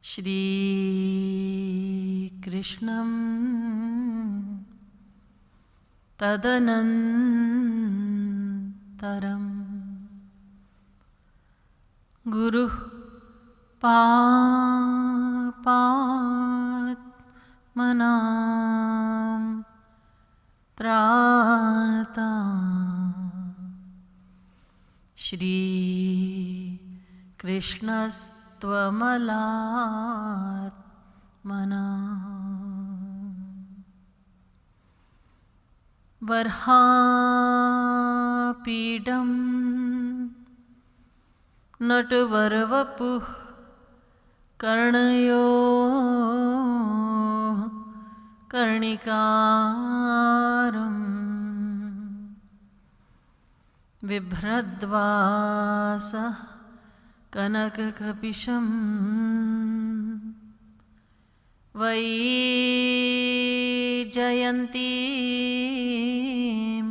श्रीकृष्णं तदनन्तरं गुरुः पापात्मनां त्राता श्रीकृष्णस्त्वमलात्मना वर्हापीडं नटवरवपुः कर्णयो कर्णिकारं बिभ्रद्वासः कनककपिशं वैजयन्तीं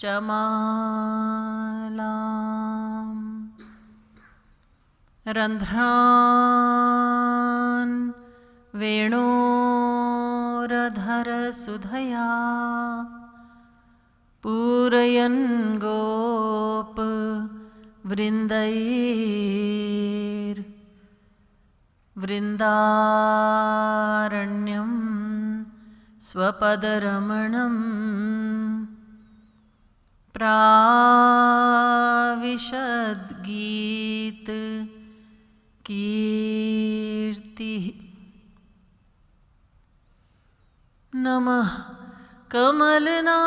च मालाम् रन्ध्रान् वेणोरधरसुधया पूरयन् गोपवृन्दैर्वृन्दारण्यं स्वपदरमणं प्राविशद्गीत कीर्तिः नमः कमलना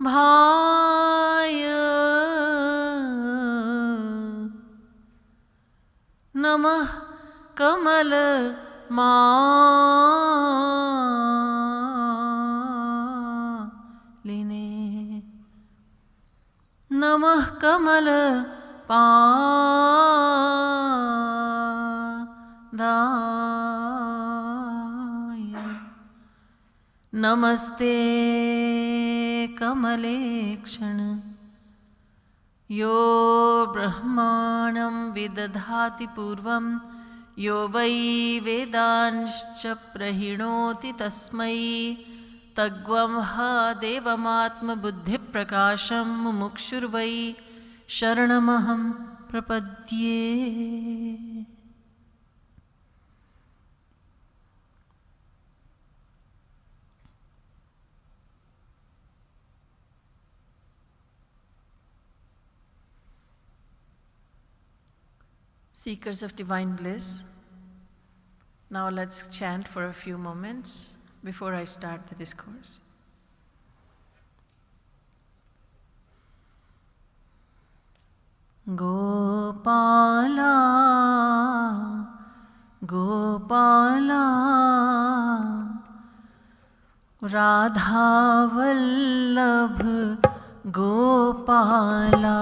भाय नमः कमल मालिने नमः कमल पादाय नमस्ते कमलेक्षण यो ब्रह्माणं विदधाति पूर्वं यो वै वेदांश्च प्रहिणोति तस्मै तग्वंह देवमात्मबुद्धिप्रकाशं मुमुक्षुर्वै शरणमहं प्रपद्ये। Seekers of divine bliss, now let's chant for a few moments before I start the discourse. Gopala, Gopala, Radha Vallabh Gopala,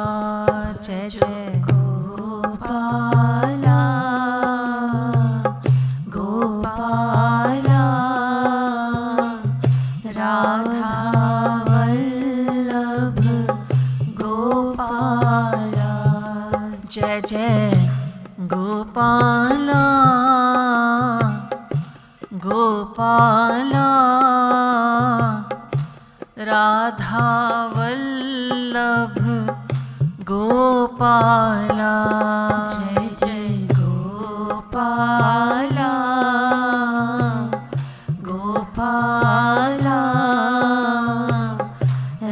Jai Jai Gopala, Gopala, Radha Vallabh Gopala, Jai Jai Gopala, Gopala, Radha Vallabh Gopala, Jai Jai Gopala, Gopala,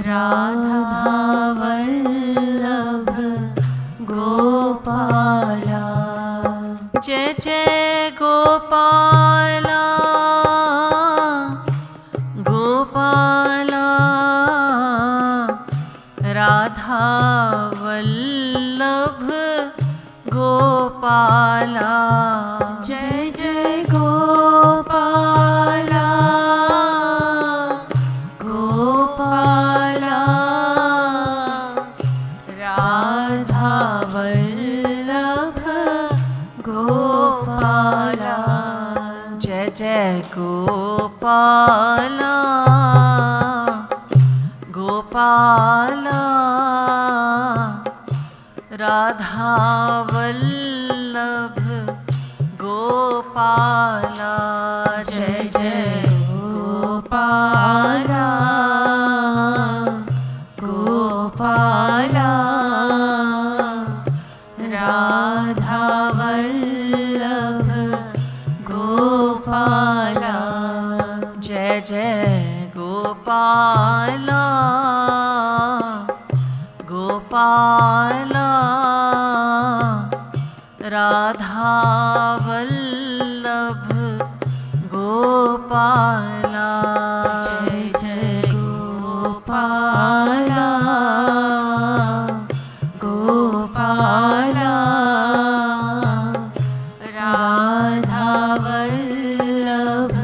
Radha Vallabh Gopala, Jai Jai Gopala, Gopala, Radha Vallabh Gopala, Jai Jai Gopala, Gopala, Radha Vallabh Gopala, Jai Jai Gopala, Gopala, Radha Vallabh Gopala जय जय गोपाला गोपाला राधा वल्लभ गोपाला जय जय गोपाला गोपाला राधा वल्लभ गोपाला जय जय गोपाला गोपाला राधा वल्लभ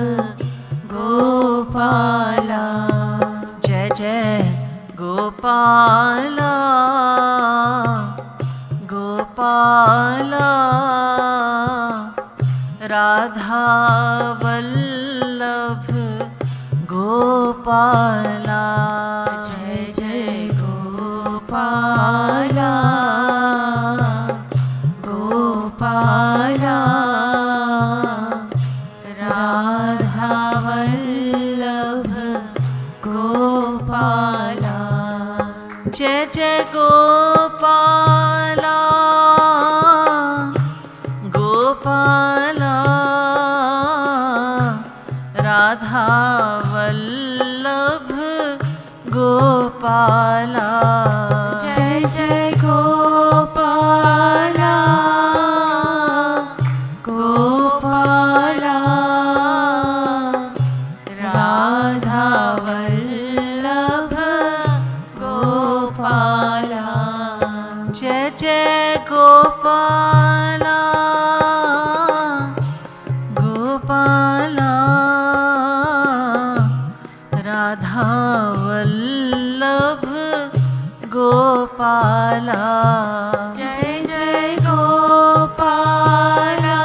गोपाला जय जय गोपाला गोपाला राधा वल्लभ गोपाला जय जय गोपाला गोपाला राधा वल्लभ गोपाला जय जय गोपाला गोपाला राधा वल्लभ गोपाला जय जय गोपाला गोपाला राधा वल्लभ गोपाला जय जय गोपाला गोपाला राधा वल्लभ गोपाला जय जय गोपाला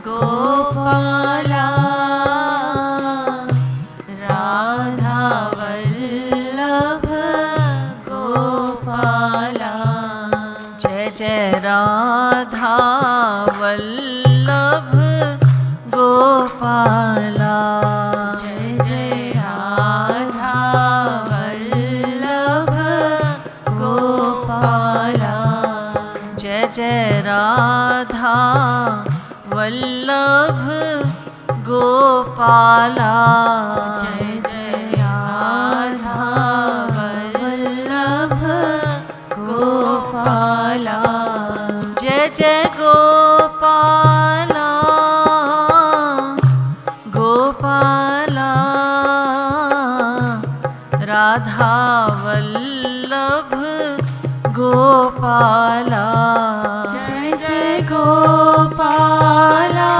गोपाला राधा वल्लभ गोपाला जय जय राधा वल्लभ गोपाला जय जय राधा वल्लभ गोपाला जय जय राधा वल्लभ गोपाला जय जय राधा वल्लभ गोपाला जय जय गोपाला गोपाला राधा वल्लभ गोपाला जय जय गोपाला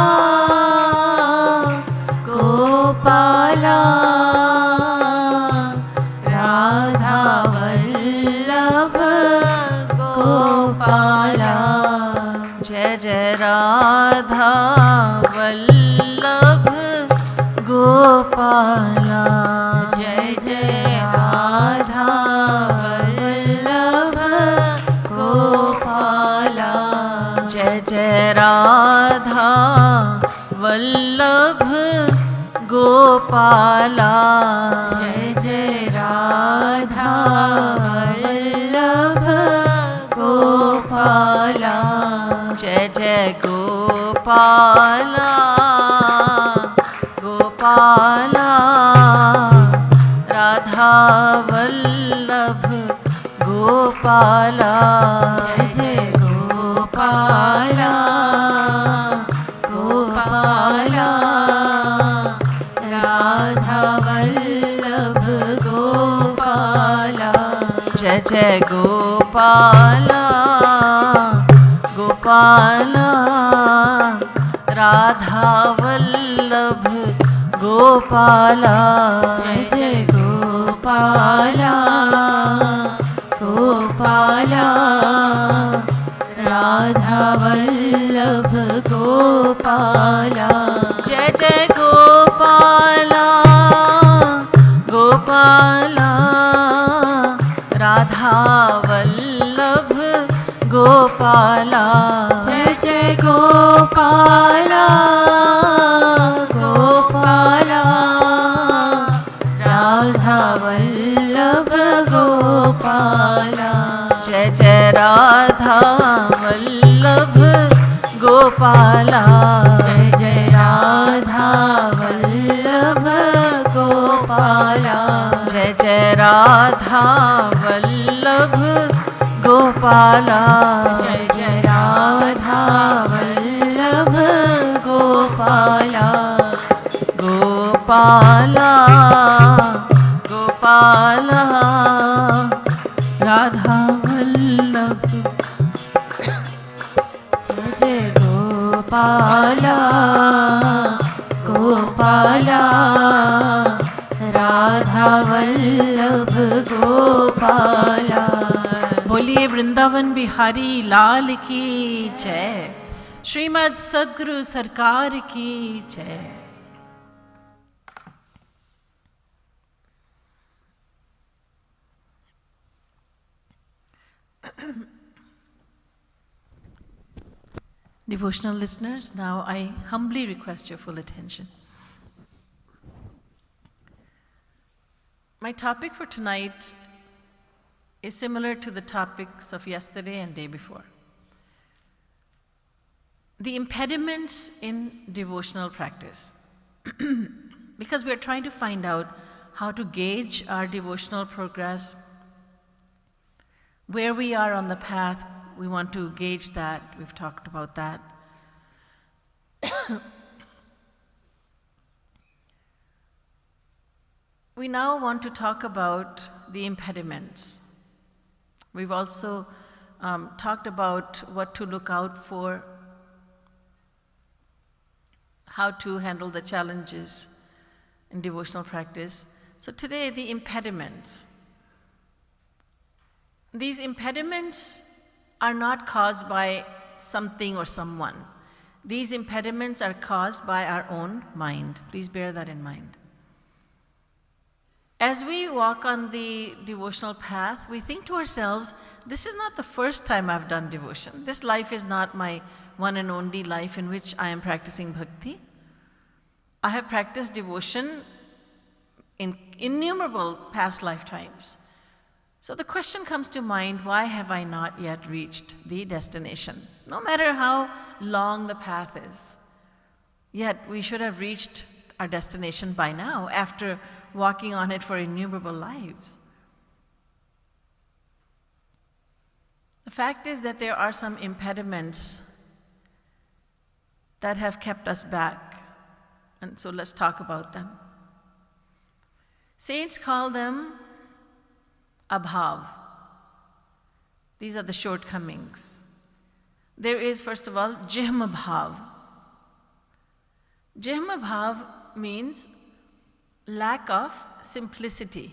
गोपाला राधा वल्लभ गोपाला जय जय राधा वल्लभ गोपाला जय जय राधा वल्लभ गोपाला जय जय राधा वल्लभ गोपाला जय जय राधा वल्लभ गोपाला जय जय गोपाला गोपाला राधा वल्लभ गोपाला जय जय गोपाला गोपाला राधा वल्लभ गोपाला जय जय गोपाला गोपाला राधा वल्लभ गोपाला जय जय गोपाला गोपाला राधा वल्लभ गोपाला जय जय गोपाला गोपाला राधा वल्लभ गोपाला जय जय गोपाला गोपाला राधा वल्लभ गोपाला जय जय राधा वल्लभ गोपाला जय जय राधा वल्लभ गोपाला जय जय राधा वल्लभ गोपाला जय जय राधा वल्लभ गोपाला गोपाला गोपाला राधा वल्लभ जय जय गोपाला गोपाला राधा वल्लभ गोपाला बोलिए वृंदावन बिहारी लाल की जय। श्रीमद् सद्गुरु सरकार की जय। Devotional listeners, now I humbly request your full attention. My topic for tonight is similar to the topics of yesterday and day before. The impediments in devotional practice. Because we are trying to find out how to gauge our devotional progress, where we are on the path. We want to gauge that. We've talked about that. We now want to talk about the impediments. We've also talked about what to look out for, how to handle the challenges in devotional practice. So today, the impediments. These impediments are not caused by something or someone. These impediments are caused by our own mind. Please bear that in mind. As we walk on the devotional path, we think to ourselves, this is not the first time I've done devotion. This life is not my one and only life in which I am practicing bhakti. I have practiced devotion in innumerable past lifetimes. So the question comes to mind, why have I not yet reached the destination? No matter how long the path is, yet we should have reached our destination by now after walking on it for innumerable lives. The fact is that there are some impediments that have kept us back, and so let's talk about them. Saints call them abhav. These are the shortcomings. There is, first of all, jihmabhav. Jihmabhav means lack of simplicity.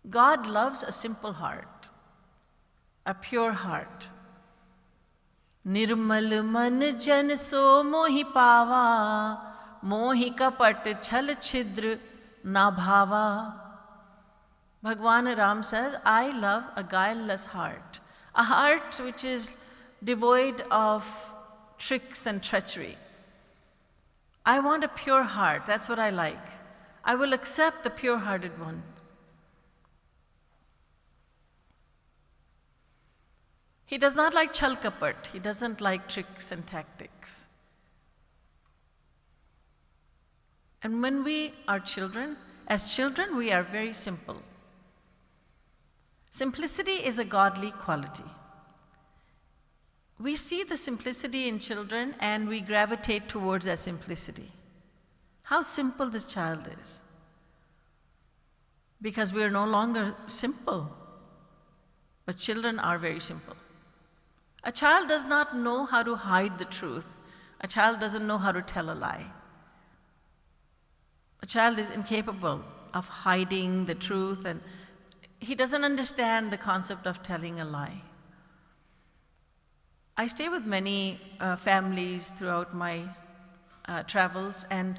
God loves a simple heart, a pure heart. Nirmal man jan so mohi pava, mohi kapat chal chhidr na bhava. Bhagwan Ram says, I love a guileless heart, a heart which is devoid of tricks and treachery. I want a pure heart, that's what I like. I will accept the pure-hearted one. He does not like chal kapat, he doesn't like tricks and tactics. And when we are children, as children we are very simple. Simplicity is a godly quality. We see the simplicity in children and we gravitate towards that simplicity. How simple this child is. Because we are no longer simple, but children are very simple. A child does not know how to hide the truth. A child doesn't know how to tell a lie. A child is incapable of hiding the truth, and he doesn't understand the concept of telling a lie. I stay with many families throughout my travels, and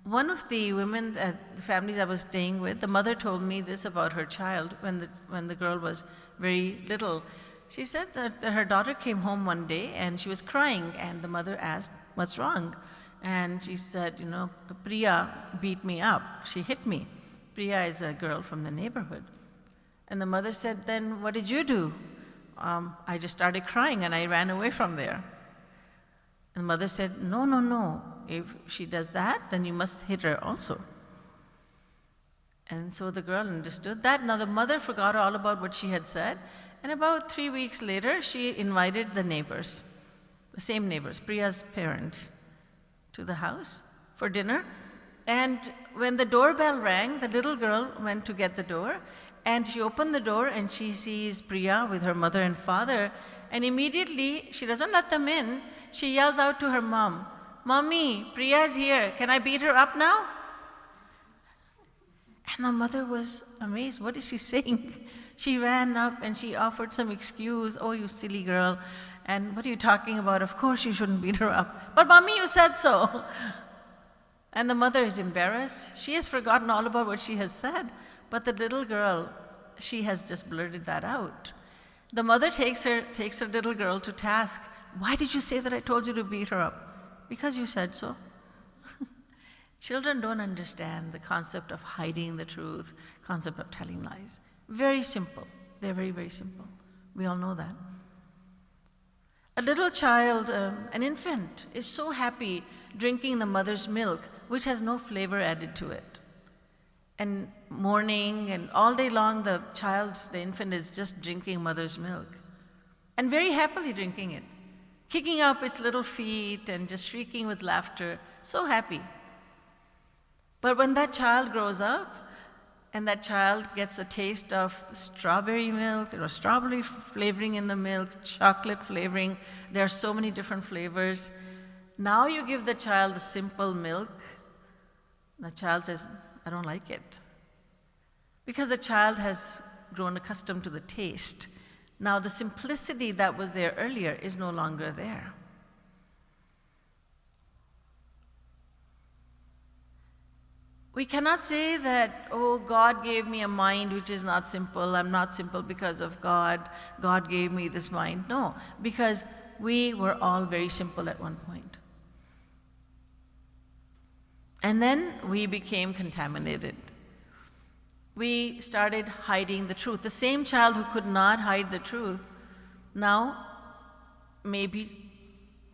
one of the women at the families I was staying with, the mother told me this about her child when the girl was very little. She said that her daughter came home one day and she was crying, and the mother asked, "What's wrong?" And she said, "Priya beat me up. She hit me." Priya is a girl from the neighborhood. And the mother said, "Then what did you do?" "I just started crying and I ran away from there." And the mother said, "No, no, no. If she does that, then you must hit her also." And so the girl understood that. Now the mother forgot all about what she had said. And about 3 weeks later, she invited the neighbors, the same neighbors, Priya's parents, to the house for dinner. And when the doorbell rang, the little girl went to get the door. And she opened the door and she sees Priya with her mother and father. And immediately, she doesn't let them in. She yells out to her mom, "Mommy, Priya's here. Can I beat her up now?" And the mother was amazed. What is she saying? She ran up and she offered some excuse. "Oh, you silly girl. And what are you talking about? Of course you shouldn't beat her up." "But mommy, you said so." And the mother is embarrassed. She has forgotten all about what she has said. But the little girl, she has just blurted that out. The mother takes her little girl to task. "Why did you say that I told you to beat her up?" "Because you said so." Children don't understand the concept of hiding the truth, concept of telling lies. Very simple. They're very, very simple. We all know that. A little child, an infant, is so happy drinking the mother's milk, which has no flavor added to it. And morning and all day long, the infant is just drinking mother's milk. And very happily drinking it, kicking up its little feet and just shrieking with laughter, so happy. But when that child grows up, and that child gets the taste of strawberry milk, there are strawberry flavoring in the milk, chocolate flavoring, there are so many different flavors. Now you give the child the simple milk, the child says, "I don't like it." Because the child has grown accustomed to the taste. Now the simplicity that was there earlier is no longer there. We cannot say that, "Oh, God gave me a mind which is not simple. I'm not simple because of God. God gave me this mind." No, because we were all very simple at one point. And then we became contaminated. We started hiding the truth. The same child who could not hide the truth now may be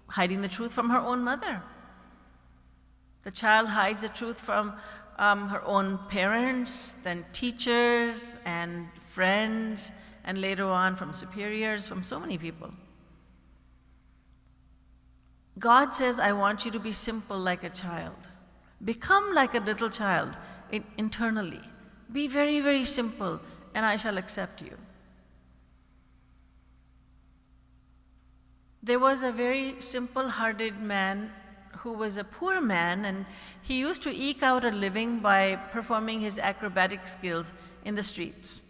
hiding the truth from her own mother. The child hides the truth from her own parents, then teachers and friends, and later on from superiors, from so many people. God says, "I want you to be simple like a child. Become like a little child internally. Be very, very simple, and I shall accept you." There was a very simple-hearted man who was a poor man, and he used to eke out a living by performing his acrobatic skills in the streets.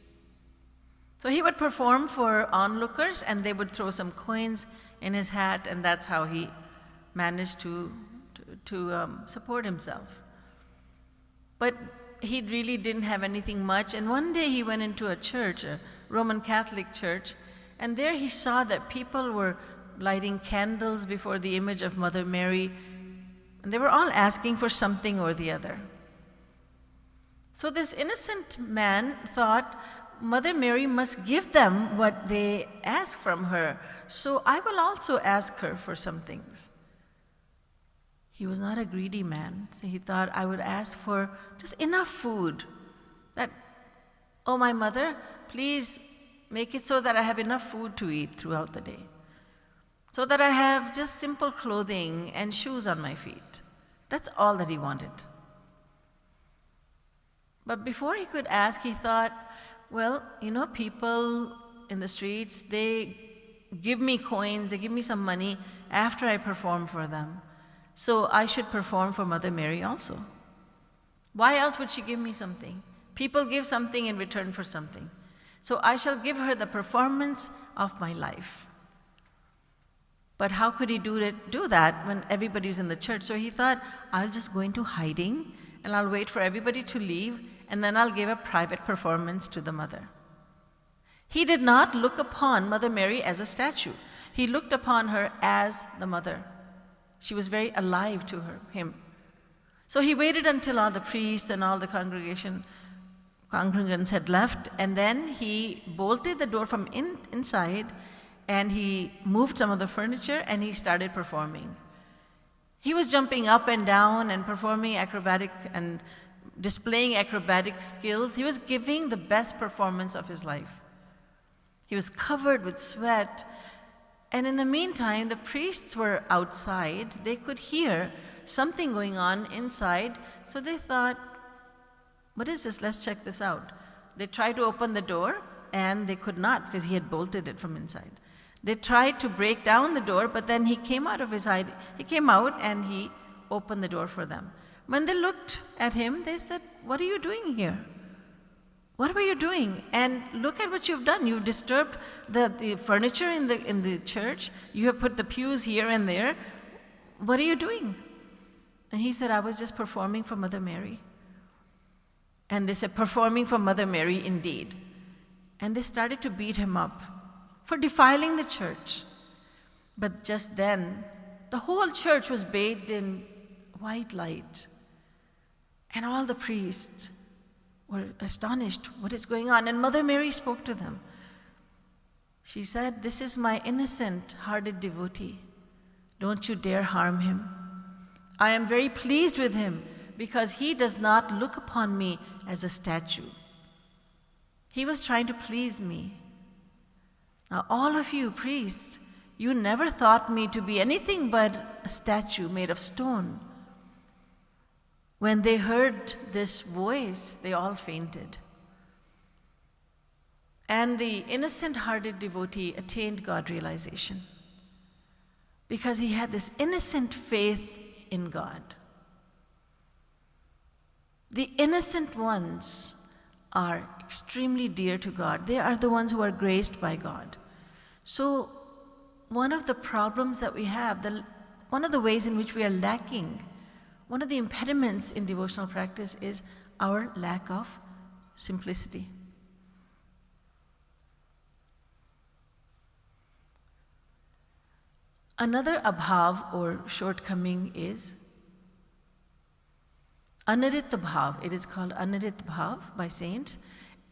So he would perform for onlookers, and they would throw some coins in his hat, and that's how he managed to support himself. But he really didn't have anything much, and one day he went into a church, a Roman Catholic church, and there he saw that people were lighting candles before the image of Mother Mary, and they were all asking for something or the other. So this innocent man thought, Mother Mary must give them what they ask from her, so I will also ask her for some things. He was not a greedy man, so he thought, I would ask for just enough food. That, "Oh, my mother, please make it so that I have enough food to eat throughout the day, so that I have just simple clothing and shoes on my feet." That's all that he wanted. But before he could ask, he thought, well, people in the streets, they give me coins, they give me some money after I perform for them. So I should perform for Mother Mary also. Why else would she give me something? People give something in return for something. So I shall give her the performance of my life. But how could he do that when everybody's in the church? So he thought, I'll just go into hiding and I'll wait for everybody to leave, and then I'll give a private performance to the mother. He did not look upon Mother Mary as a statue. He looked upon her as the mother. She was very alive to him. So he waited until all the priests and all the congregants had left, and then he bolted the door from inside, and he moved some of the furniture, and he started performing. He was jumping up and down and performing acrobatic and displaying acrobatic skills. He was giving the best performance of his life. He was covered with sweat, and in the meantime, the priests were outside. They could hear something going on inside, so they thought, what is this? Let's check this out. They tried to open the door, and they could not because he had bolted it from inside. They tried to break down the door, but then he came out of his hide. He came out and he opened the door for them. When they looked at him, they said, what are you doing here? What were you doing? And look at what you've done. You've disturbed the furniture in the church. You have put the pews here and there. What are you doing? And he said, I was just performing for Mother Mary. And they said, performing for Mother Mary indeed. And they started to beat him up for defiling the church. But just then, the whole church was bathed in white light. And all the priests were astonished, what is going on? And Mother Mary spoke to them. She said, this is my innocent-hearted devotee. Don't you dare harm him. I am very pleased with him because he does not look upon me as a statue. He was trying to please me. Now, all of you priests, you never thought me to be anything but a statue made of stone. When they heard this voice, they all fainted. And the innocent-hearted devotee attained God realization because he had this innocent faith in God. The innocent ones are extremely dear to God. They are the ones who are graced by God. So one of the problems that we have, one of the ways in which we are lacking, one of the impediments in devotional practice is our lack of simplicity. Another abhav or shortcoming is anarit bhav. It is called anarit bhav by saints.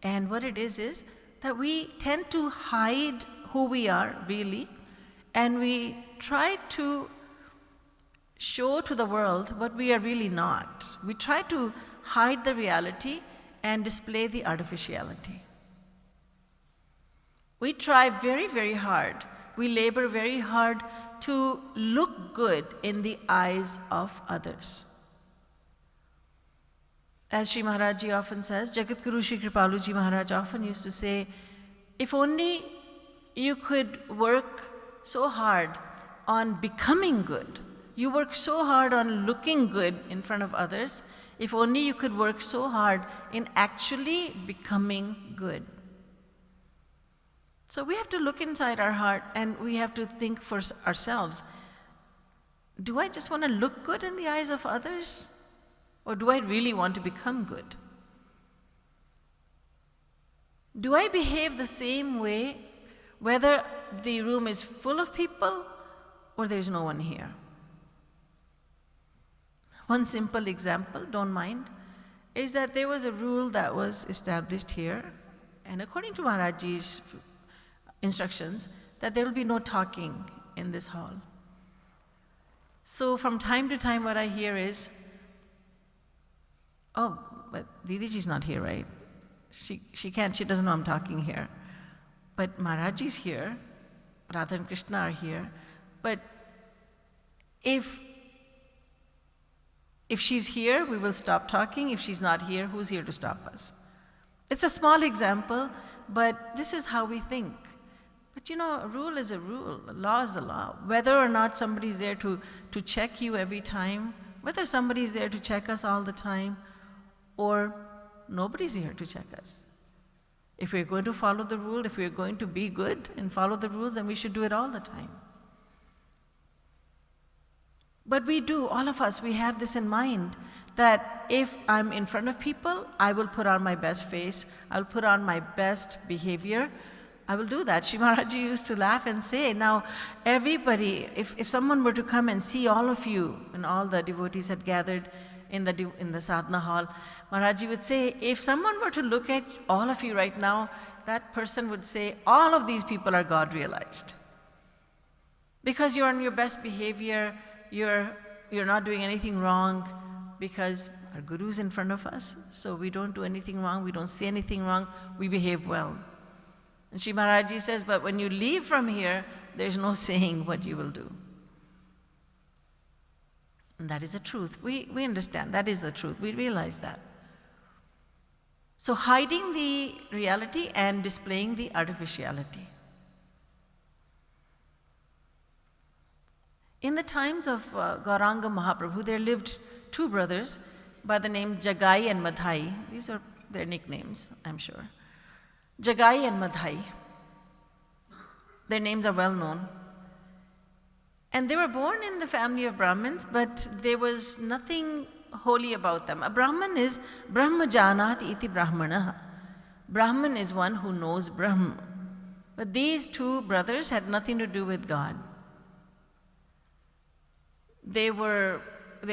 And what it is that we tend to hide who we are really, and we try to show to the world what we are really not. We try to hide the reality and display the artificiality. We try very, very hard. We labor very hard to look good in the eyes of others. As Sri Maharaj Ji often says, Jagatguru Sri Kripalu Ji Maharaj often used to say, if only you could work so hard on becoming good, you work so hard on looking good in front of others, if only you could work so hard in actually becoming good. So we have to look inside our heart and we have to think for ourselves, do I just want to look good in the eyes of others? Or do I really want to become good? Do I behave the same way whether the room is full of people or there's no one here? One simple example, don't mind, is that there was a rule that was established here, and according to Maharajji's instructions, that there will be no talking in this hall. So from time to time what I hear is, oh, but Didiji's not here, right? She doesn't know I'm talking here. But Maharajji's here, Radha and Krishna are here, but if she's here, we will stop talking. If she's not here, who's here to stop us? It's a small example, but this is how we think. But you know, a rule is a rule, a law is a law. Whether or not somebody's there to check you every time, whether somebody's there to check us all the time, or nobody's here to check us. If we're going to follow the rule, if we're going to be good and follow the rules, then we should do it all the time. But we do, all of us, we have this in mind that if I'm in front of people, I will put on my best face, I'll put on my best behavior. I will do that. Shri Maharaji used to laugh and say, now everybody, if someone were to come and see all of you, and all the devotees had gathered in the sadhana hall, Maharaji would say, if someone were to look at all of you right now, that person would say, all of these people are God realized. Because you're on your best behavior, you're not doing anything wrong, because our Guru is in front of us, so we don't do anything wrong, we don't say anything wrong, we behave well. And Shri Maharaji says, but when you leave from here, there's no saying what you will do. And that is the truth. We understand, that is the truth, we realize that. So hiding the reality and displaying the artificiality. In the times of Gauranga Mahaprabhu, there lived two brothers by the name Jagai and Madhai. These are their nicknames, I'm sure. Jagai and Madhai. Their names are well known. And they were born in the family of Brahmins, but there was nothing holy about them. A Brahman is Brahmajanat iti Brahmana. Brahman is one who knows Brahm. But these two brothers had nothing to do with God. They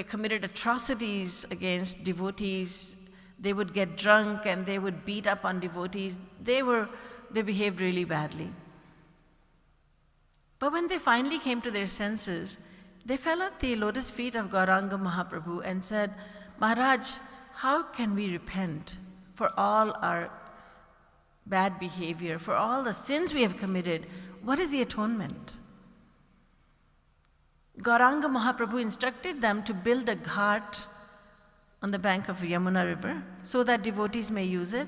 committed atrocities against devotees. They would get drunk and they would beat up on devotees. They behaved really badly. But when they finally came to their senses, they fell at the lotus feet of Gauranga Mahaprabhu and said, Maharaj, how can we repent for all our bad behavior, for all the sins we have committed? What is the atonement? Gauranga Mahaprabhu instructed them to build a ghat on the bank of Yamuna river so that devotees may use it,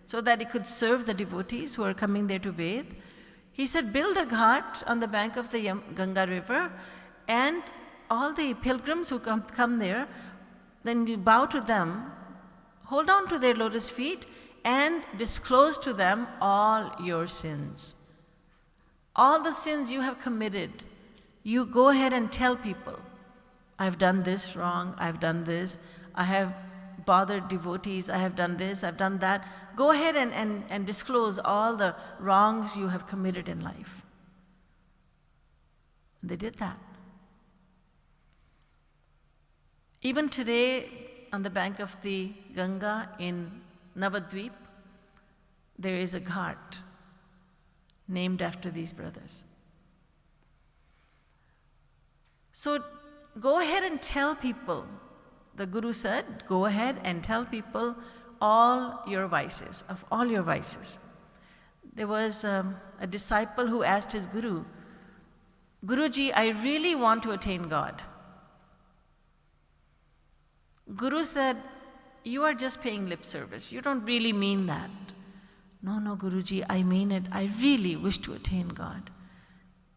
so that it could serve the devotees who are coming there to bathe. He said, build a ghat on the bank of the Ganga river, and all the pilgrims who come there, then you bow to them, hold on to their lotus feet, and disclose to them all your sins. All the sins you have committed, you go ahead and tell people, I've done this wrong, I've done this, I have bothered devotees, I have done this, I've done that. Go ahead and disclose all the wrongs you have committed in life. And they did that. Even today, on the bank of the Ganga in Navadvip, there is a ghat named after these brothers. So go ahead and tell people. The Guru said, go ahead and tell people all your vices, of all your vices. There was a disciple who asked his Guru, Guruji, I really want to attain God. Guru said, you are just paying lip service. You don't really mean that. No, Guruji, I mean it. I really wish to attain God.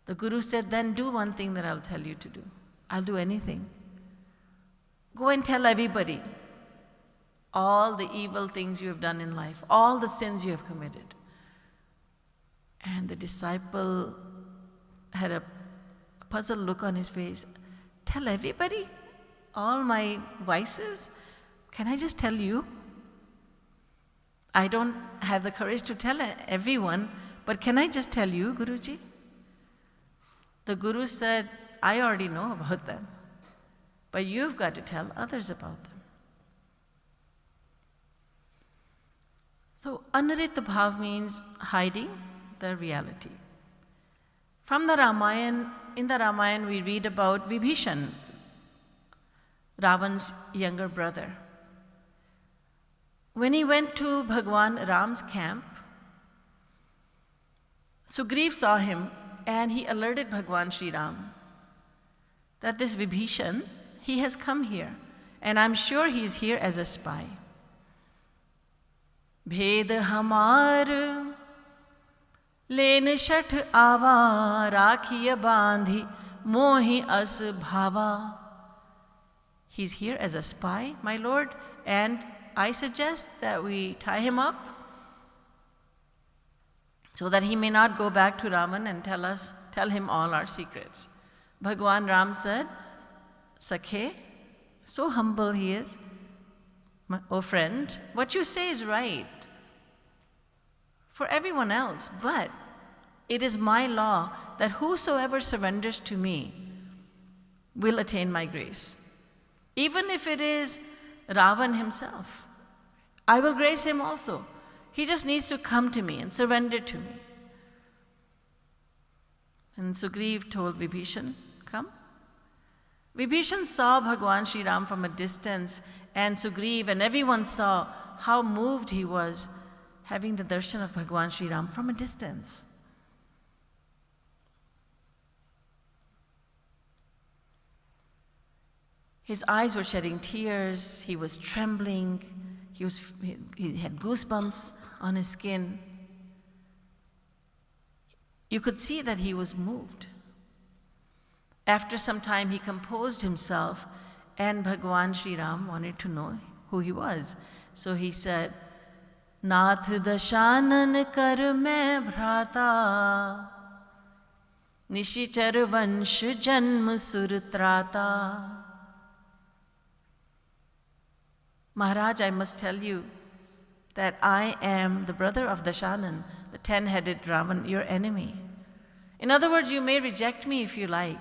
The Guru said, then do one thing that I'll tell you to do. I'll do anything. Go and tell everybody all the evil things you have done in life, all the sins you have committed. And the disciple had a puzzled look on his face. Tell everybody all my vices? Can I just tell you? I don't have the courage to tell everyone, but can I just tell you, Guruji? The Guru said, I already know about them, but you've got to tell others about them. So, Anarita Bhav means hiding the reality. From the Ramayana, in the Ramayana we read about Vibhishan, Ravan's younger brother. When he went to Bhagwan Ram's camp, Sugriv saw him and he alerted Bhagwan Sri Ram that this Vibhishan, he has come here and I'm sure he's here as a spy. Bhed hamar len shat ava rakhiya bandhi mohi as bhava. He's here as a spy, my lord, and I suggest that we tie him up so that he may not go back to Raman and tell him all our secrets. Bhagwan Ram said, Sakhe, so humble he is. Oh friend, what you say is right for everyone else, but it is my law that whosoever surrenders to me will attain my grace. Even if it is Ravan himself, I will grace him also. He just needs to come to me and surrender to me. And Sugriv told Vibhishan, come. Vibhishan saw Bhagwan Sri Ram from a distance, and Sugriv and everyone saw how moved he was having the darshan of Bhagwan Sri Ram from a distance. His eyes were shedding tears, he was trembling, he had goosebumps on his skin. You could see that he was moved. After some time, he composed himself, and Bhagwan Sri Ram wanted to know who he was. So he said, Nath dashanan kar mein bhrata, nishichar vansh janm surtrata. Maharaj, I must tell you that I am the brother of Dashanan, the 10-headed Ravan, your enemy. In other words, you may reject me if you like.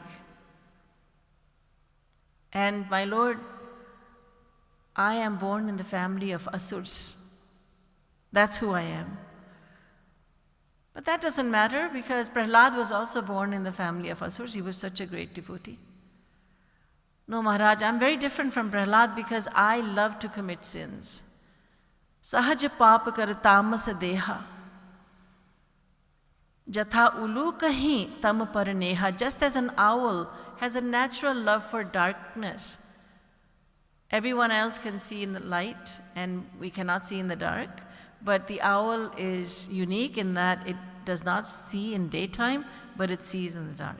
And my Lord, I am born in the family of Asurs. That's who I am. But that doesn't matter because Prahlad was also born in the family of Asurs. He was such a great devotee. No, Maharaj, I'm very different from Prahlad because I love to commit sins. Sahaj paap kar tamas deha. Jatha ulu kahi tam par neha. Just as an owl has a natural love for darkness. Everyone else can see in the light and we cannot see in the dark. But the owl is unique in that it does not see in daytime, but it sees in the dark.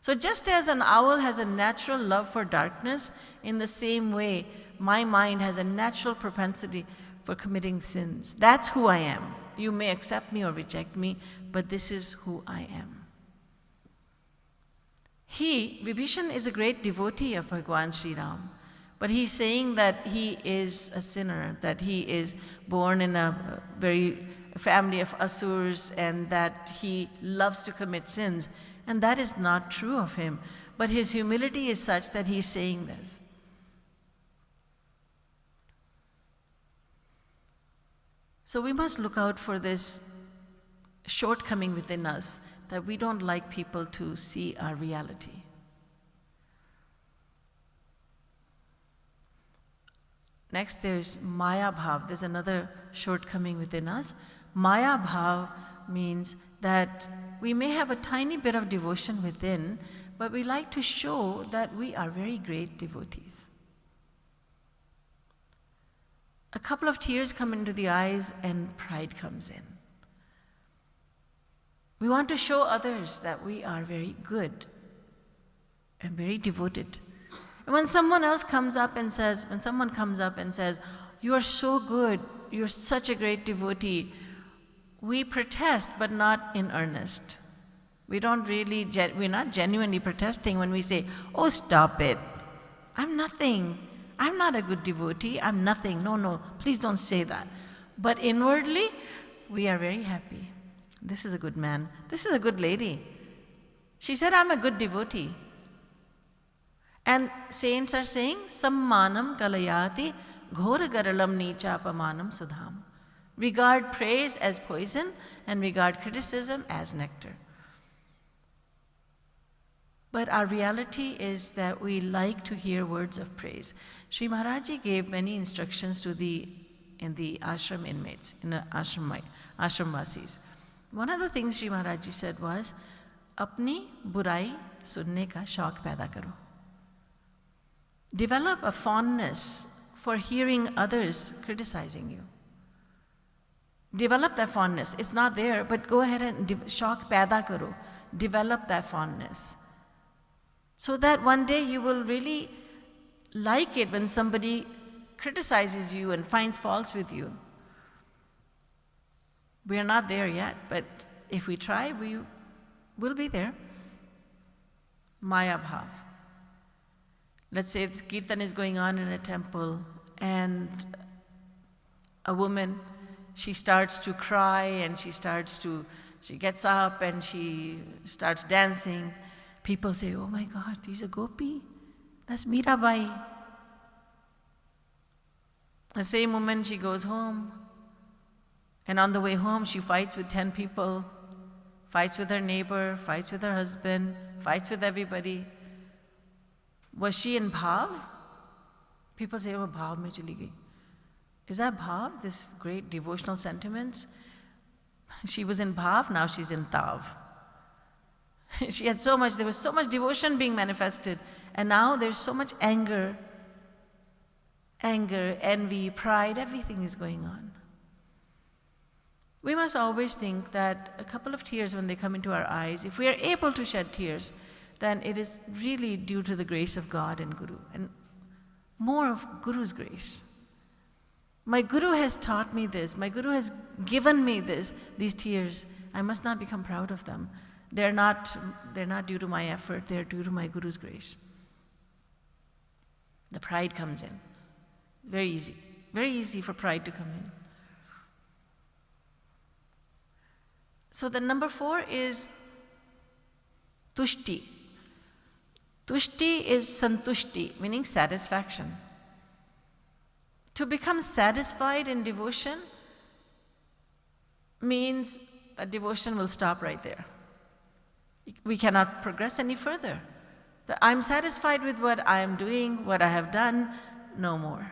So just as an owl has a natural love for darkness, in the same way, my mind has a natural propensity for committing sins. That's who I am. You may accept me or reject me, but this is who I am. Vibhishan, is a great devotee of Bhagwan Sri Ram, but he's saying that he is a sinner, that he is born in a family of Asurs, and that he loves to commit sins. And that is not true of him. But his humility is such that he's saying this. So we must look out for this shortcoming within us, that we don't like people to see our reality. Next, there's Maya Bhav. There's another shortcoming within us. Maya Bhav means that we may have a tiny bit of devotion within, but we like to show that we are very great devotees. A couple of tears come into the eyes and pride comes in. We want to show others that we are very good and very devoted. And when someone comes up and says, you are so good, you're such a great devotee, we protest, but not in earnest. We're not genuinely protesting when we say, oh, stop it. I'm nothing. I'm not a good devotee. I'm nothing. No, please don't say that. But inwardly, we are very happy. This is a good man. This is a good lady. She said, I'm a good devotee. And saints are saying, sammanam kalayati ghora garalam nicha apamanam sudham. Regard praise as poison and regard criticism as nectar. But our reality is that we like to hear words of praise. Sri Maharaji gave many instructions in the ashram inmates, in the ashram vasis. One of the things Sri Maharaji said was, apni burai sunne ka shauk paida karo. Develop a fondness for hearing others criticizing you. Develop that fondness. It's not there, but go ahead and shauk paida karo. Develop that fondness. So that one day you will really like it when somebody criticizes you and finds faults with you. We are not there yet, but if we try, we will be there. Maya Bhav. let's say the kirtan is going on in a temple, and a woman, she starts to cry, and she gets up and she starts dancing. People say, oh my God, she's a gopi. That's Mirabai. The same woman, she goes home, and on the way home, she fights with 10 people, fights with her neighbor, fights with her husband, fights with everybody. Was she in bhav? People say, oh, bhav mein chali gayi. Is that bhav, this great devotional sentiments? She was in bhav, now she's in tav. There was so much devotion being manifested, and now there's so much anger, envy, pride, everything is going on. We must always think that a couple of tears when they come into our eyes, if we are able to shed tears, then it is really due to the grace of God and Guru, and more of Guru's grace. My Guru has taught me this, my Guru has given me these tears. I must not become proud of them. They're not due to my effort, they're due to my Guru's grace. The pride comes in. Very easy for pride to come in. So the number 4 is tushti. Tushti is santushti, meaning satisfaction. To become satisfied in devotion means that devotion will stop right there. We cannot progress any further. I'm satisfied with what I am doing, what I have done, no more.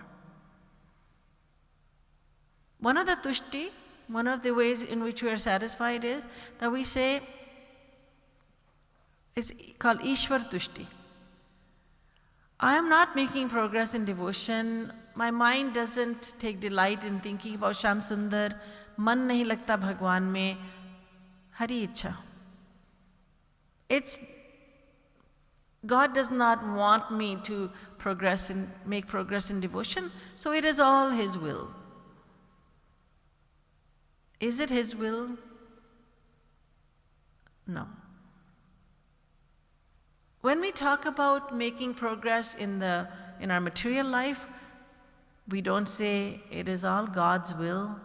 One of the ways in which we are satisfied is that we say, it's called Ishwar Tushti. I am not making progress in devotion. My mind doesn't take delight in thinking about Sham Sundar. Man nahi lagta Bhagwan mein. Hari Ichha. God does not want me to make progress in devotion, so it is all His will. Is it His will? No. When we talk about making progress in our material life, we don't say it is all God's will.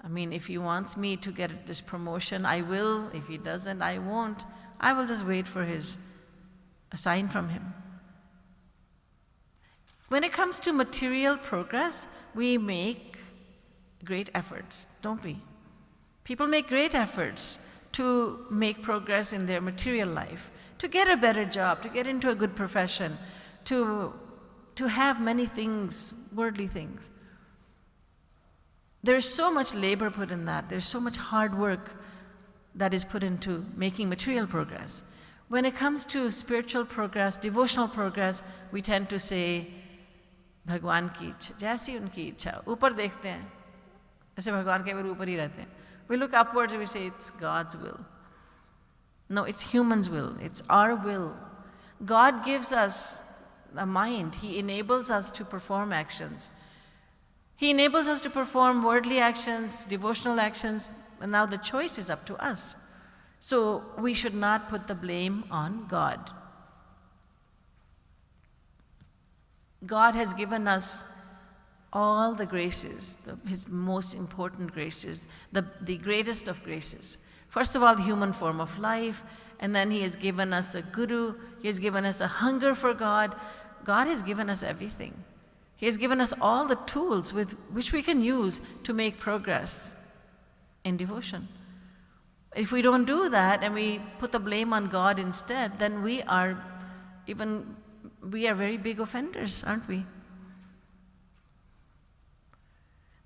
I mean, if He wants me to get this promotion, I will. If He doesn't, I won't. I will just wait for a sign from Him. When it comes to material progress, we make great efforts, don't we? People make great efforts to make progress in their material life, to get a better job, to get into a good profession, to have many things, worldly things. There is so much labor put in that. There's so much hard work that is put into making material progress. When it comes to spiritual progress, devotional progress, we tend to say, Bhagwan ki ichha, jaisi unki ichha. Upar dekhte hain. Aise Bhagwan ke upar hi rehte hain. We look upwards and we say it's God's will. No, it's human's will. It's our will. God gives us a mind. He enables us to perform actions. He enables us to perform worldly actions, devotional actions, and now the choice is up to us. So we should not put the blame on God. God has given us all the graces, His most important graces, the greatest of graces. First of all, the human form of life, and then He has given us a guru, He has given us a hunger for God. God has given us everything. He has given us all the tools with which we can use to make progress in devotion. If we don't do that and we put the blame on God instead, then we are very big offenders, aren't we?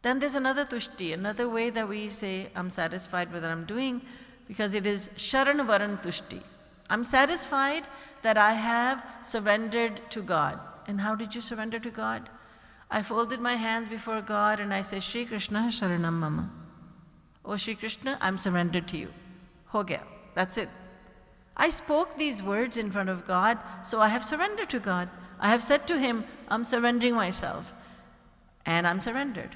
Then there's another tushti, another way that we say, I'm satisfied with what I'm doing, because it is sharan varan tushti. I'm satisfied that I have surrendered to God. And how did you surrender to God? I folded my hands before God and I said, Shri Krishna sharanam mama. Oh Shri Krishna, I'm surrendered to you. Ho gaya. That's it. I spoke these words in front of God, so I have surrendered to God. I have said to Him, I'm surrendering myself. And I'm surrendered.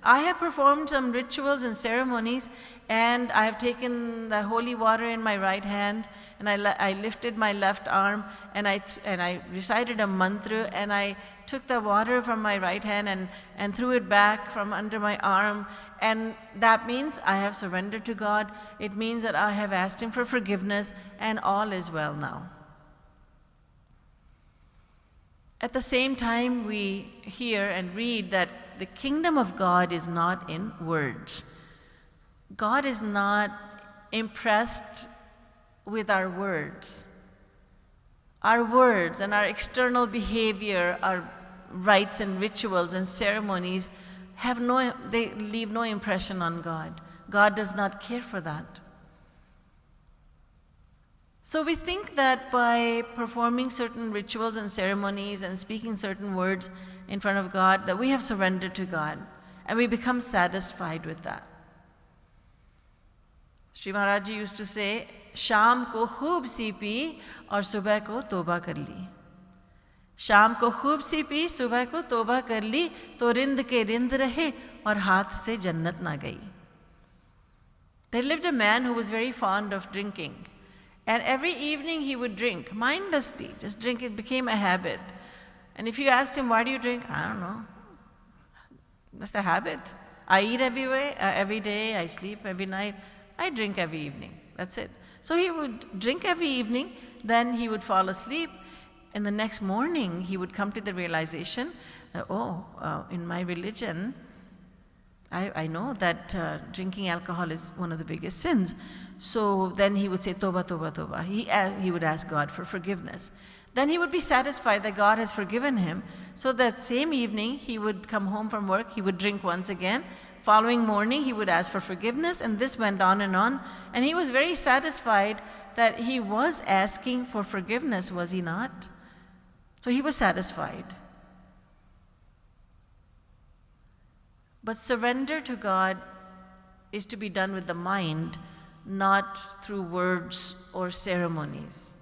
I have performed some rituals and ceremonies, and I have taken the holy water in my right hand, and I lifted my left arm, and I recited a mantra, and I took the water from my right hand and threw it back from under my arm, and that means I have surrendered to God. It means that I have asked Him for forgiveness, and all is well now. At the same time, we hear and read that the kingdom of God is not in words. God is not impressed with our words. Our words and our external behavior, our rites and rituals and ceremonies they leave no impression on God. God does not care for that. So we think that by performing certain rituals and ceremonies and speaking certain words in front of God, that we have surrendered to God, and we become satisfied with that. Shri Maharaj Ji used to say, "Sham ko khoob si pi aur subah ko toba kar li." Sham ko khoob si pi, subah ko toba kar li, to rind ke rind rahe aur haath se jannat na gayi. There lived a man who was very fond of drinking. And every evening he would drink, mindlessly, just drink. It became a habit. And if you asked him, "Why do you drink?" "I don't know. Just a habit. I eat every day, I sleep every night, I drink every evening. That's it." So he would drink every evening, then he would fall asleep, and the next morning he would come to the realization that, in my religion, I know that drinking alcohol is one of the biggest sins. So then he would say, "Toba, toba, toba." He would ask God for forgiveness. Then he would be satisfied that God has forgiven him. So that same evening, he would come home from work, he would drink once again. Following morning, he would ask for forgiveness, and this went on. And he was very satisfied that he was asking for forgiveness, was he not? So he was satisfied. But surrender to God is to be done with the mind, not through words or ceremonies.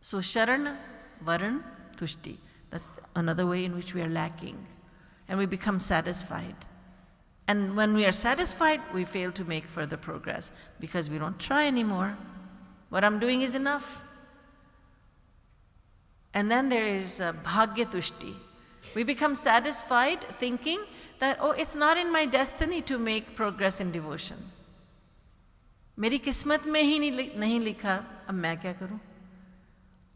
So Sharan, Varan, Tushti. That's another way in which we are lacking. And we become satisfied. And when we are satisfied, we fail to make further progress because we don't try anymore. What I'm doing is enough. And then there is Bhagya Tushti. We become satisfied thinking that, it's not in my destiny to make progress in devotion. Meri kismat mein hi nahi likha, ab main kya karu?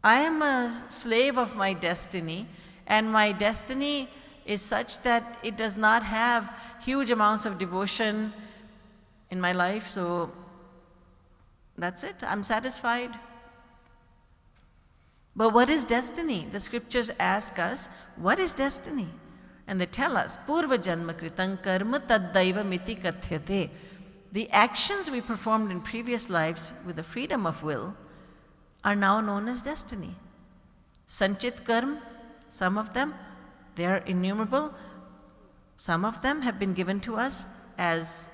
I am a slave of my destiny, and my destiny is such that it does not have huge amounts of devotion in my life, so that's it, I'm satisfied. But what is destiny? The scriptures ask us, what is destiny? And they tell us, Purva Janma Kritam Karma Taddaiva Miti Kathyate. The actions we performed in previous lives with the freedom of will are now known as destiny. Sanchit Karma, some of them, they are innumerable. Some of them have been given to us as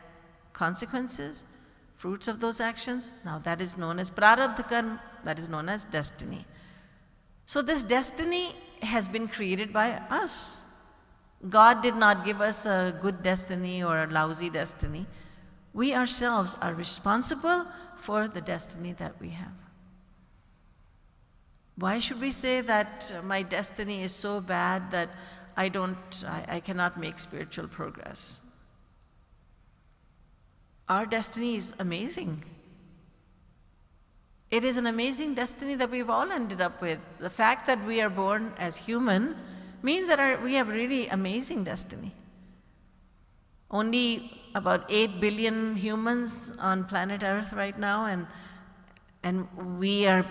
consequences, fruits of those actions. Now that is known as Prarabdha Karma, that is known as destiny. So this destiny has been created by us. God did not give us a good destiny or a lousy destiny. We ourselves are responsible for the destiny that we have. Why should we say that my destiny is so bad that I cannot make spiritual progress? Our destiny is amazing. It is an amazing destiny that we've all ended up with. The fact that we are born as human means that we have really amazing destiny. Only about 8 billion humans on planet Earth right now, and we are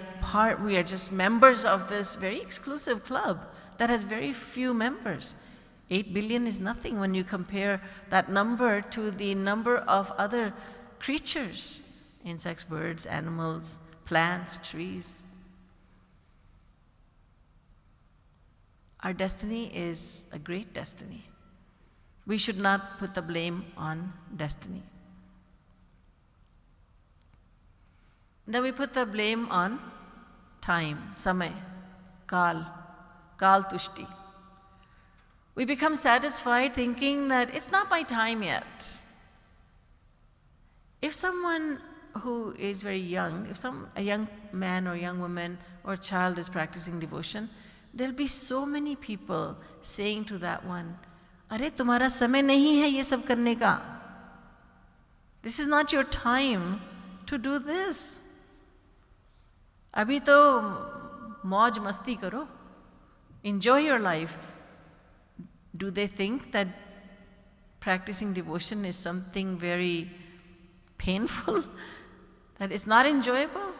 just members of this very exclusive club that has very few members. 8 billion is nothing when you compare that number to the number of other creatures, insects, birds, animals, plants, trees. Our destiny is a great destiny. We should not put the blame on destiny. Then we put the blame on time, samay, kal tushti. We become satisfied thinking that it's not my time yet. If someone who is very young, a young man or young woman or child is practicing devotion, there'll be so many people saying to that one, "Arey, tumhara samay nahi hai ye sab karne ka. This is not your time to do this. Abhi to mauj masti karo. Enjoy your life." Do they think that practicing devotion is something very painful? That it's not enjoyable?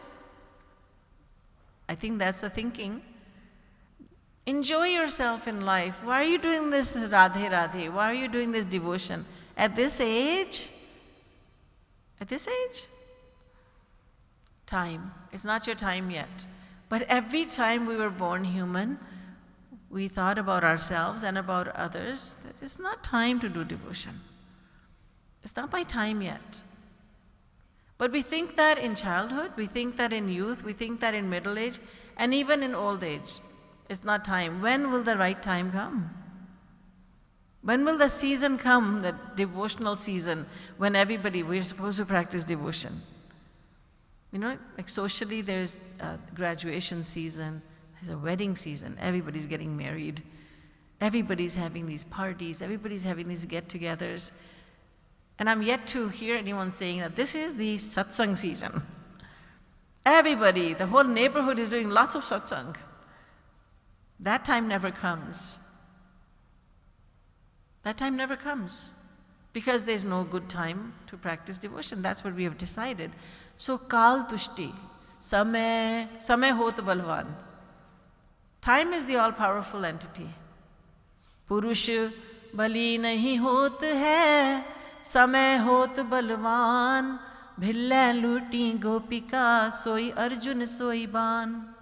I think that's the thinking. Enjoy yourself in life. Why are you doing this Radhe Radhe? Why are you doing this devotion? At this age? At this age? Time. It's not your time yet. But every time we were born human, we thought about ourselves and about others that it's not time to do devotion. It's not my time yet. But we think that in childhood, we think that in youth, we think that in middle age, and even in old age. It's not time. When will the right time come? When will the season come, the devotional season, when we're supposed to practice devotion? You know, like socially there's a graduation season, there's a wedding season, everybody's getting married, everybody's having these parties, everybody's having these get-togethers. And I'm yet to hear anyone saying that this is the satsang season. Everybody, the whole neighborhood is doing lots of satsang. That time never comes. That time never comes because there's no good time to practice devotion. That's what we have decided. So kal tushti, samay hot balwan. Time is the all-powerful entity. Purush bali nahi hot hai, समय होत बलवान, भिल्लै लूटी गोपिका, सोई अर्जुन सोई बान.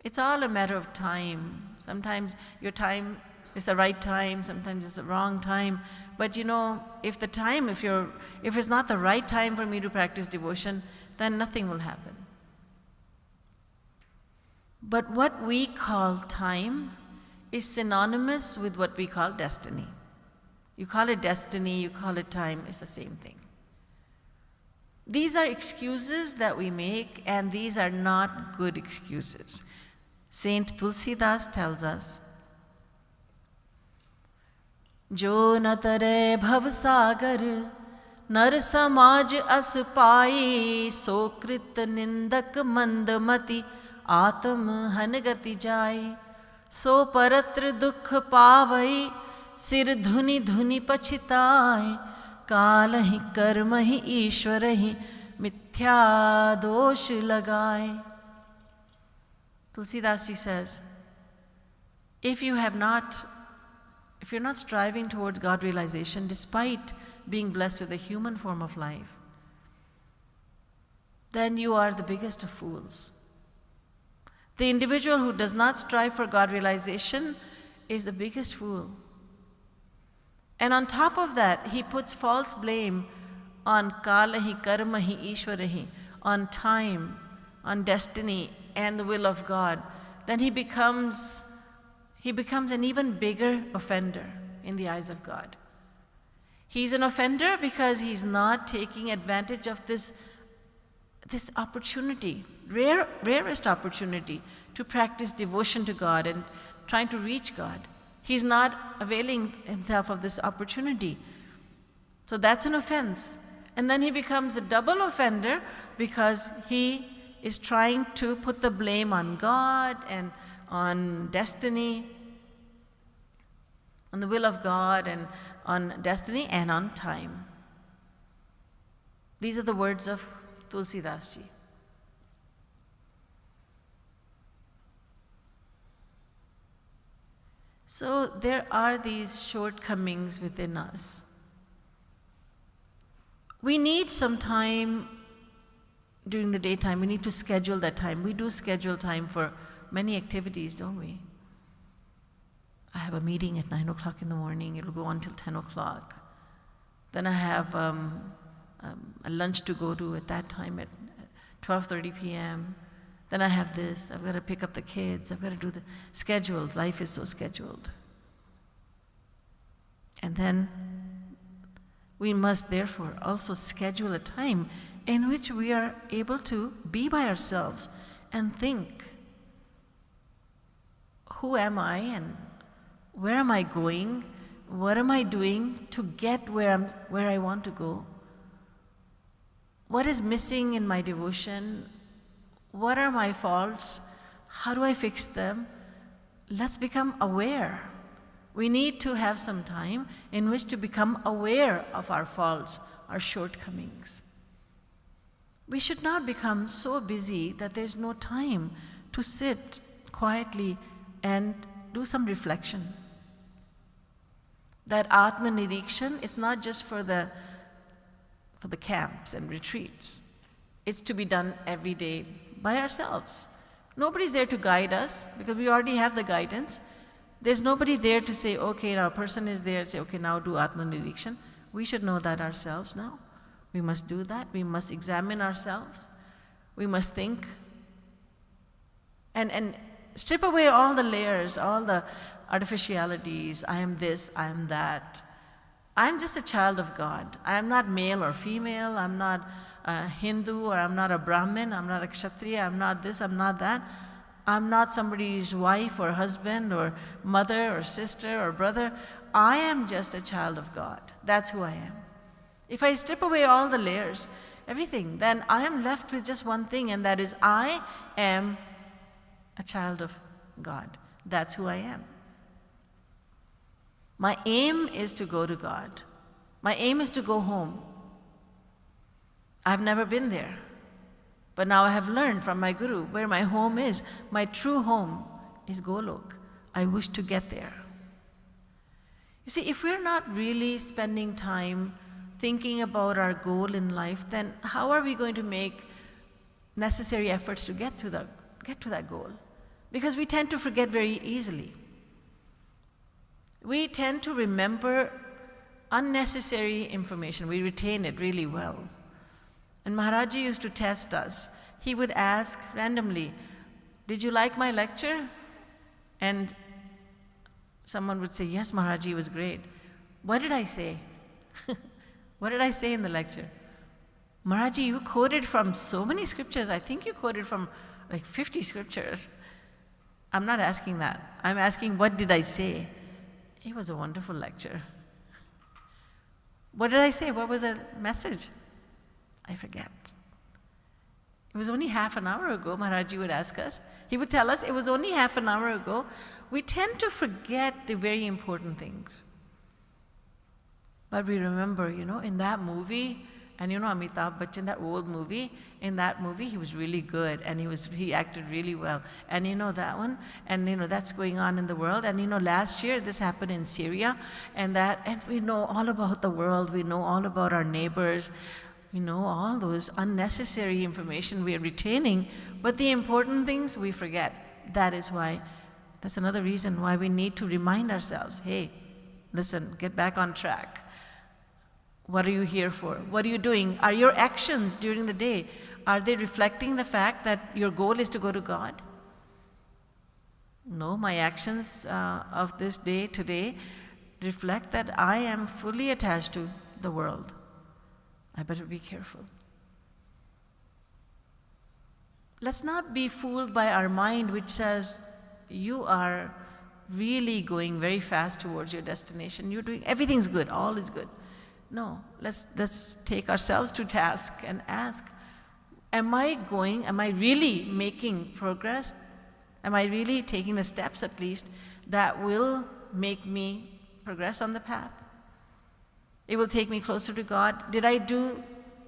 It's all a matter of time. Sometimes your time is the right time, sometimes it's the wrong time. But you know, if it's not the right time for me to practice devotion, then nothing will happen. But what we call time is synonymous with what we call destiny. You call it destiny, you call it time, it's the same thing. These are excuses that we make, and these are not good excuses. Saint Tulsidas tells us, Jo na tare bhav sagar, nar samaj as pai, so krit nindak mandamati, atam hangati jai, so paratra dukh pavai, सिर धुनि धुनि पछिताए, काल ही कर्म ही ईश्वर ही मिथ्या दोष लगाए. Tulsidas ji says, if you're not striving towards God realization despite being blessed with a human form of life, then you are the biggest of fools. The individual who does not strive for God realization is the biggest fool. And on top of that, he puts false blame on kalahi, karmahi, ishwarahi, on time, on destiny, and the will of God. Then he becomes an even bigger offender in the eyes of God. He's an offender because he's not taking advantage of this opportunity, rarest opportunity to practice devotion to God and trying to reach God. He's not availing himself of this opportunity. So that's an offense. And then he becomes a double offender because he is trying to put the blame on God and on destiny, on the will of God and on destiny and on time. These are the words of Tulsidas ji. So there are these shortcomings within us. We need some time during the daytime. We need to schedule that time. We do schedule time for many activities, don't we? I have a meeting at 9 o'clock in the morning. It'll go on till 10 o'clock. Then I have a lunch to go to at that time at 12:30 p.m. Then I have this. I've got to pick up the kids. I've got to do the scheduled. Life is so scheduled. And then we must therefore also schedule a time in which we are able to be by ourselves and think, who am I and where am I going? What am I doing to get where I want to go? What is missing in my devotion? What are my faults? How do I fix them? Let's become aware. We need to have some time in which to become aware of our faults, our shortcomings. We should not become so busy that there's no time to sit quietly and do some reflection. That Atma Nirikshan is not just for the camps and retreats. It's to be done every day by ourselves. Nobody's there to guide us because we already have the guidance. There's nobody there to say, okay, now a person is there, say, okay, now do Atma Nirikshan. We should know that ourselves now. We must do that. We must examine ourselves. We must think. And strip away all the layers, all the artificialities. I am this, I am that. I'm just a child of God. I am not male or female. I'm not a Hindu or I'm not a Brahmin. I'm not a Kshatriya. I'm not this, I'm not that. I'm not somebody's wife or husband or mother or sister or brother. I am just a child of God. That's who I am. If I strip away all the layers, everything, then I am left with just one thing, and that is I am a child of God. That's who I am. My aim is to go to God. My aim is to go home. I've never been there. But now I have learned from my Guru where my home is. My true home is Golok. I wish to get there. You see, if we're not really spending time thinking about our goal in life, then how are we going to make necessary efforts to get to that goal? Because we tend to forget very easily. We tend to remember unnecessary information. We retain it really well. And Maharaji used to test us. He would ask randomly, did you like my lecture? And someone would say, yes, Maharaji, it was great. What did I say? What did I say in the lecture? Maharaji, you quoted from so many scriptures. I think you quoted from like 50 scriptures. I'm not asking that. I'm asking, what did I say? It was a wonderful lecture. What did I say? What was the message? I forget. It was only half an hour ago, Maharaji would ask us. He would tell us, it was only half an hour ago. We tend to forget the very important things. But we remember, in that movie, and Amitabh Bachchan, that old movie, in that movie he was really good and he acted really well. And that one, and that's going on in the world. And last year this happened in Syria, and we know all about the world, we know all about our neighbors, we know all those unnecessary information we are retaining, but the important things we forget. That's another reason why we need to remind ourselves, hey, listen, get back on track. What are you here for? What are you doing? Are your actions during the day, are they reflecting the fact that your goal is to go to God? No, my actions of this day today reflect that I am fully attached to the world. I better be careful. Let's not be fooled by our mind which says, you are really going very fast towards your destination. You're doing, everything's good, all is good. No, let's take ourselves to task and ask, am I really making progress? Am I really taking the steps at least that will make me progress on the path? It will take me closer to God. Did I do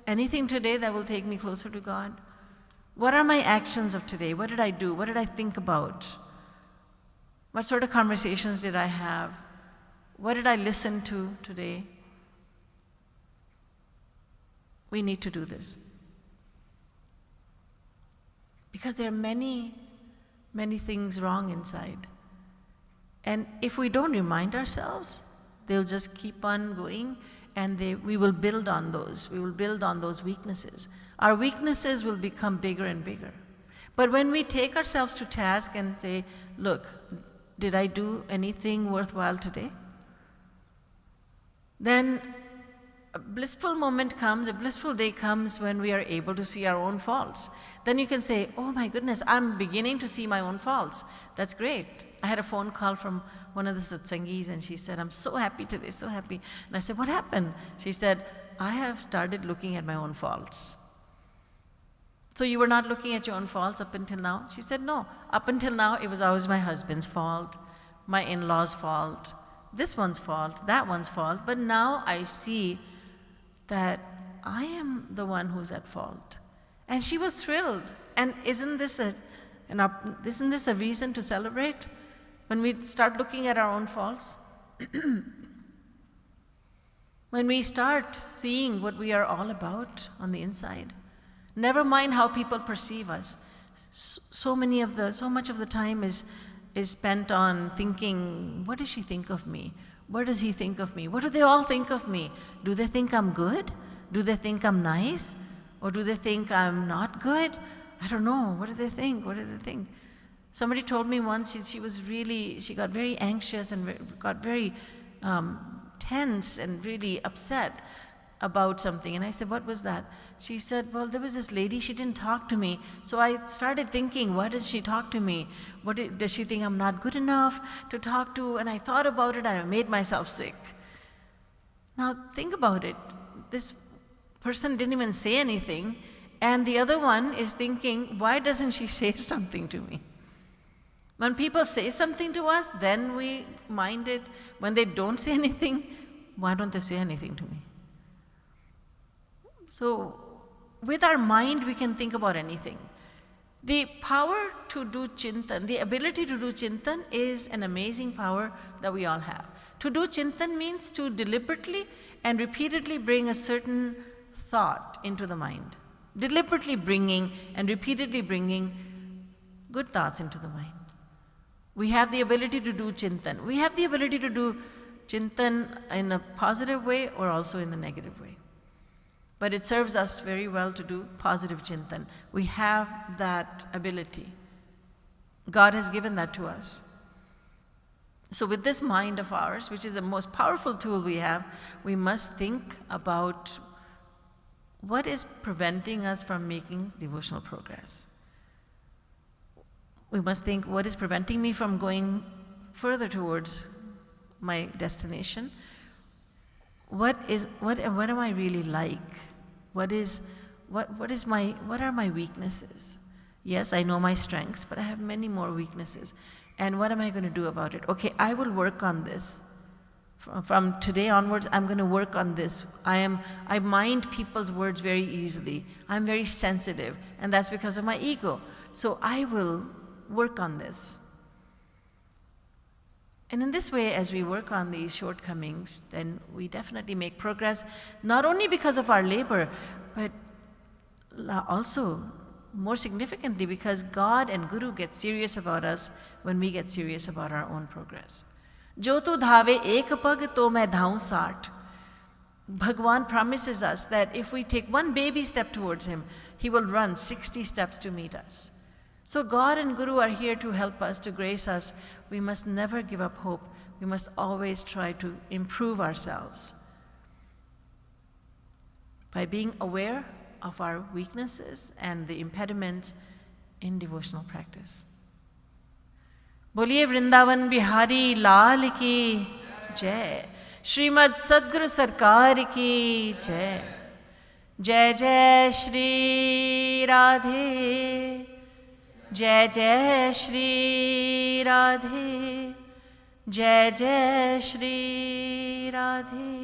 anything today that will take me closer to God? What are my actions of today? What did I do? What did I think about? What sort of conversations did I have? What did I listen to today? We need to do this. Because there are many, many things wrong inside. And if we don't remind ourselves, they'll just keep on going, and we will build on those. We will build on those weaknesses. Our weaknesses will become bigger and bigger. But when we take ourselves to task and say, look, did I do anything worthwhile today? then a blissful moment comes, a blissful day comes when we are able to see our own faults. Then you can say, oh my goodness, I'm beginning to see my own faults. That's great. I had a phone call from one of the satsangis and she said, I'm so happy today, so happy. And I said, what happened? She said, I have started looking at my own faults. So you were not looking at your own faults up until now? She said, no. Up until now, it was always my husband's fault, my in-laws' fault, this one's fault, that one's fault. But now I see that I am the one who's at fault. And she was thrilled. And isn't this a reason to celebrate? When we start looking at our own faults? When we start seeing what we are all about on the inside. Never mind how people perceive us. So much of the time is spent on thinking, what does she think of me? What does he think of me? What do they all think of me? Do they think I'm good? Do they think I'm nice? Or do they think I'm not good? I don't know. What do they think? What do they think? Somebody told me once she got very anxious and got very tense and really upset about something. And I said, what was that? She said, well, there was this lady, she didn't talk to me. So I started thinking, why does she talk to me? Does she think I'm not good enough to talk to? And I thought about it and I made myself sick. Now think about it. This person didn't even say anything. And the other one is thinking, why doesn't she say something to me? When people say something to us, then we mind it. When they don't say anything, why don't they say anything to me? So with our mind, we can think about anything. The power to do chintan, the ability to do chintan is an amazing power that we all have. To do chintan means to deliberately and repeatedly bring a certain thought into the mind. Deliberately bringing and repeatedly bringing good thoughts into the mind. We have the ability to do chintan. We have the ability to do chintan in a positive way or also in a negative way. But it serves us very well to do positive chintan. We have that ability. God has given that to us. So with this mind of ours, which is the most powerful tool we have, we must think about what is preventing us from making devotional progress. We must think, what is preventing me from going further towards my destination? What am I really like? What are my weaknesses? Yes, I know my strengths, but I have many more weaknesses. And what am I going to do about it? Okay, I will work on this. From today onwards, I'm going to work on this. I mind people's words very easily. I'm very sensitive, and that's because of my ego. So I will work on this. And in this way, as we work on these shortcomings, then we definitely make progress, not only because of our labor, but also, more significantly, because God and Guru get serious about us when we get serious about our own progress. Jo tu dhave ek pag to main dhaun 60. Bhagwan promises us that if we take one baby step towards him, he will run 60 steps to meet us. So God and Guru are here to help us, to grace us. We must never give up hope. We must always try to improve ourselves by being aware of our weaknesses and the impediments in devotional practice. Boliye Vrindavan Bihari Lal ki Jai. Srimad Sadguru Sarkar ki Jai. Jai Jai Shri Radhe. Jai Jai Shri Radhe. Jai Jai Shri Radhe.